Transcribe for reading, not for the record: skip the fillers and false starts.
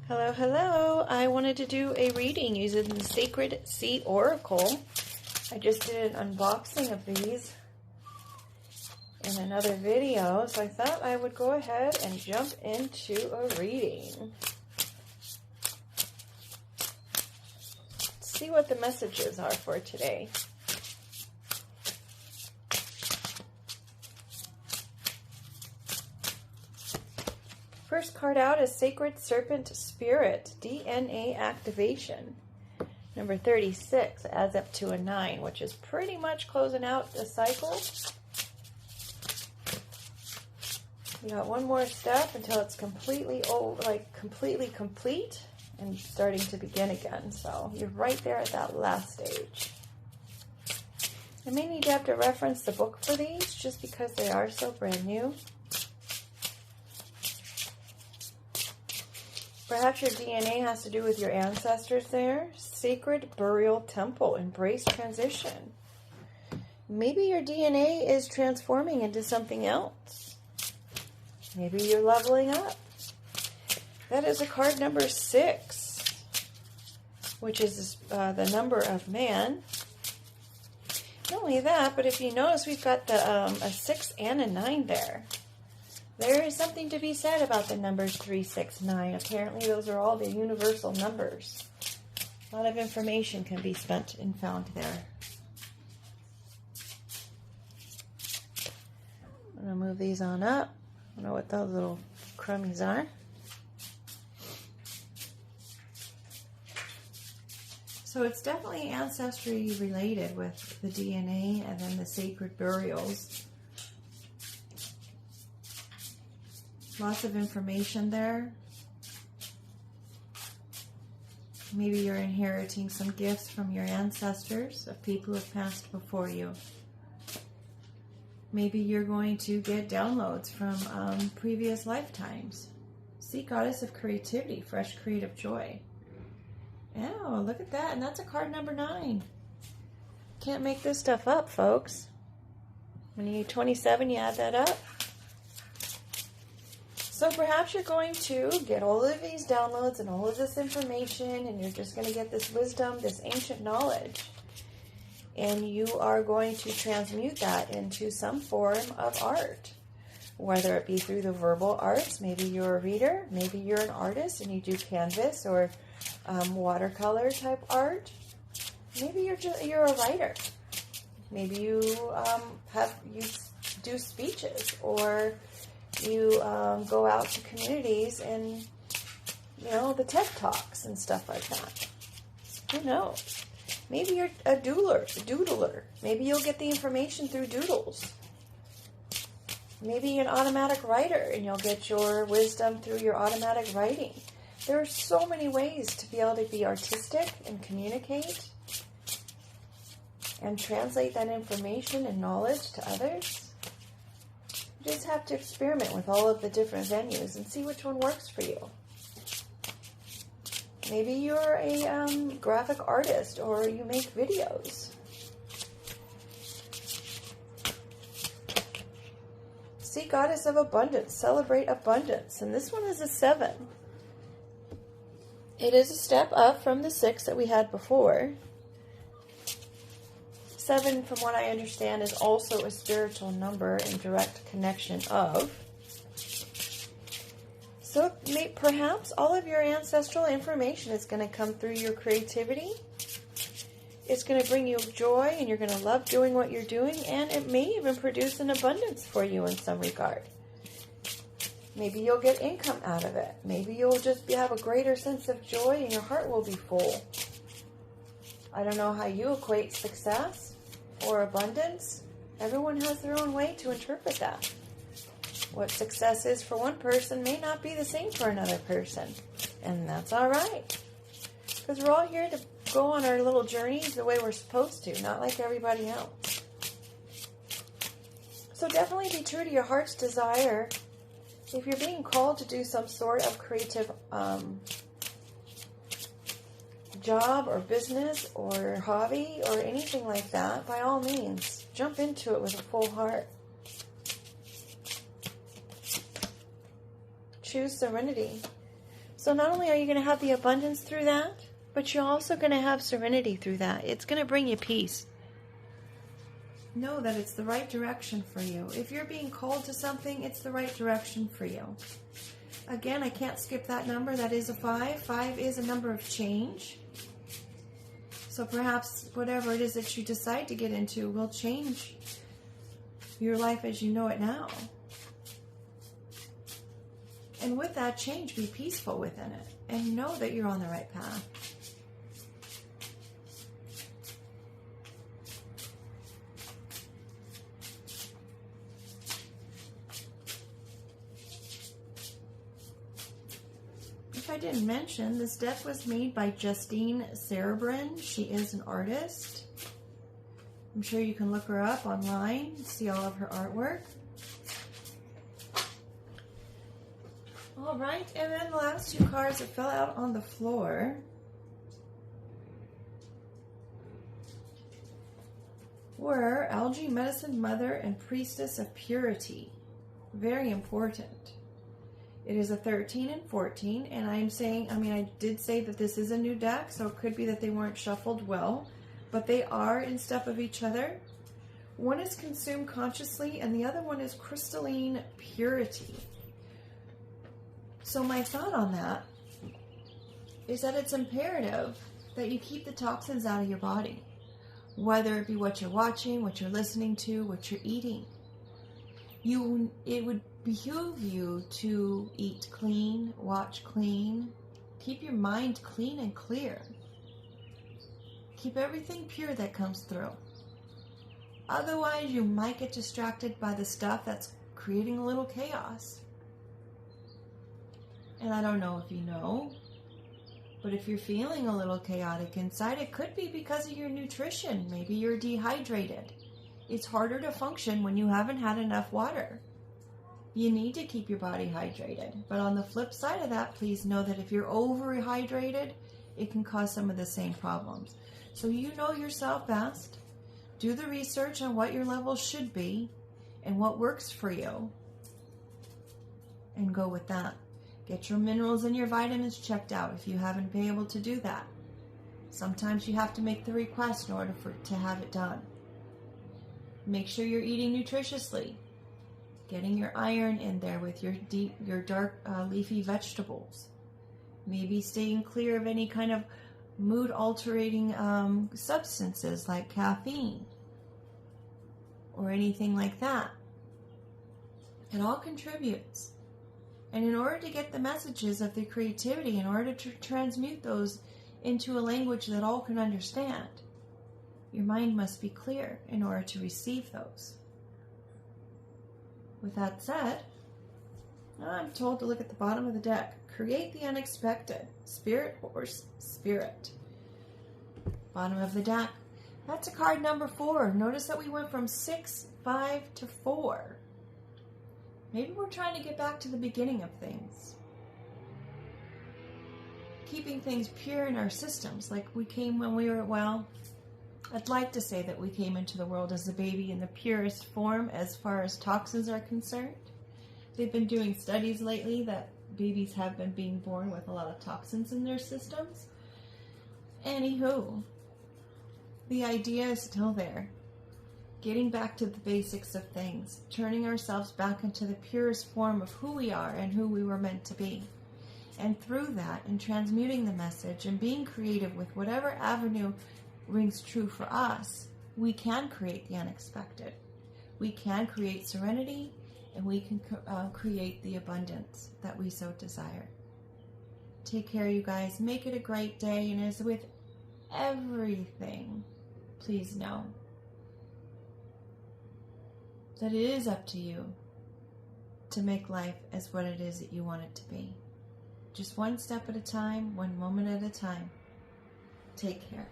Hello, hello. I wanted to do a reading using the Sacred Seed Oracle. I just did an unboxing of these in another video, so I thought I would go ahead and jump into a reading. Let's see what the messages are for today. First card out is Sacred Serpent Spirit, DNA Activation. Number 36 adds up to a 9, which is pretty much closing out the cycle. You got one more step until it's completely complete and starting to begin again. So you're right there at that last stage. I may need to have to reference the book for these just because they are so brand new. Perhaps your DNA has to do with your ancestors there. Sacred Burial Temple. Embrace transition. Maybe your DNA is transforming into something else. Maybe you're leveling up. That is a card number 6, which is the number of man. Not only that, but if you notice, we've got the a 6 and a 9 there. There is something to be said about the numbers 3, 6, 9. Apparently, those are all the universal numbers. A lot of information can be spent and found there. I'm going to move these on up. I don't know what those little crummies are. So it's definitely ancestry related with the DNA and then the sacred burials. Lots of information there. Maybe you're inheriting some gifts from your ancestors, of people who have passed before you. Maybe you're going to get downloads from previous lifetimes. See, Goddess of Creativity, fresh creative joy. Oh, look at that. And that's a card number 9. Can't make this stuff up, folks. When you 27, you add that up. So perhaps you're going to get all of these downloads and all of this information, and you're just going to get this wisdom, this ancient knowledge, and you are going to transmute that into some form of art, whether it be through the verbal arts. Maybe you're a reader, maybe you're an artist and you do canvas or watercolor type art. Maybe you're a writer. Maybe you do speeches, or you go out to communities and, the TED Talks and stuff like that. Who knows? Maybe you're a doodler. Maybe you'll get the information through doodles. Maybe you're an automatic writer and you'll get your wisdom through your automatic writing. There are so many ways to be able to be artistic and communicate and translate that information and knowledge to others. You just have to experiment with all of the different venues and see which one works for you. Maybe you're a graphic artist or you make videos. See, Goddess of Abundance, celebrate abundance. And this one is a 7. It is a step up from the 6 that we had before. 7, from what I understand, is also a spiritual number in direct connection of. So perhaps all of your ancestral information is going to come through your creativity. It's going to bring you joy, and you're going to love doing what you're doing, and it may even produce an abundance for you in some regard. Maybe you'll get income out of it. Maybe you'll just have a greater sense of joy, and your heart will be full. I don't know how you equate success or abundance. Everyone has their own way to interpret that. What success is for one person may not be the same for another person. And that's all right. Because we're all here to go on our little journeys the way we're supposed to, not like everybody else. So definitely be true to your heart's desire. If you're being called to do some sort of creative job or business or hobby or anything like that, by all means, jump into it with a full heart. Choose serenity. So not only are you going to have the abundance through that, but you're also going to have serenity through that. It's going to bring you peace. Know that it's the right direction for you. If you're being called to something, it's the right direction for you. Again, I can't skip that number. That is a 5. 5 is a number of change. So perhaps whatever it is that you decide to get into will change your life as you know it now. And with that change, be peaceful within it and know that you're on the right path. If I didn't mention, this deck was made by Justine Cerebrin. She is an artist. I'm sure you can look her up online, see all of her artwork. All right, and then the last 2 cards that fell out on the floor were Algae Medicine Mother and Priestess of Purity. Very important. It is a 13 and 14, and I'm saying, I did say that this is a new deck, so it could be that they weren't shuffled well, but they are in step of each other. One is Consume Consciously, and the other one is Crystalline Purity. So my thought on that is that it's imperative that you keep the toxins out of your body, whether it be what you're watching, what you're listening to, what you're eating. It would behoove you to eat clean, watch clean, keep your mind clean and clear. Keep everything pure that comes through. Otherwise, you might get distracted by the stuff that's creating a little chaos. And I don't know if you know, but if you're feeling a little chaotic inside, it could be because of your nutrition. Maybe you're dehydrated. It's harder to function when you haven't had enough water. You need to keep your body hydrated. But on the flip side of that, please know that if you're overhydrated, it can cause some of the same problems. So you know yourself best. Do the research on what your levels should be and what works for you. And go with that. Get your minerals and your vitamins checked out if you haven't been able to do that. Sometimes you have to make the request in order to have it done. Make sure you're eating nutritiously. Getting your iron in there with your dark leafy vegetables. Maybe staying clear of any kind of mood altering substances like caffeine or anything like that. It all contributes. And in order to get the messages of the creativity, in order to transmute those into a language that all can understand, your mind must be clear in order to receive those. With that said, I'm told to look at the bottom of the deck. Create the unexpected. Spirit or spirit. Bottom of the deck. That's a card number 4. Notice that we went from 6, 5 to 4. Maybe we're trying to get back to the beginning of things. Keeping things pure in our systems, like we came when we were, I'd like to say that we came into the world as a baby in the purest form as far as toxins are concerned. They've been doing studies lately that babies have been being born with a lot of toxins in their systems. Anywho, the idea is still there. Getting back to the basics of things, turning ourselves back into the purest form of who we are and who we were meant to be. And through that, and transmuting the message and being creative with whatever avenue rings true for us, we can create the unexpected. We can create serenity, and we can create the abundance that we so desire. Take care, you guys. Make it a great day, and as with everything, please know that it is up to you to make life as what it is that you want it to be. Just one step at a time, one moment at a time. Take care.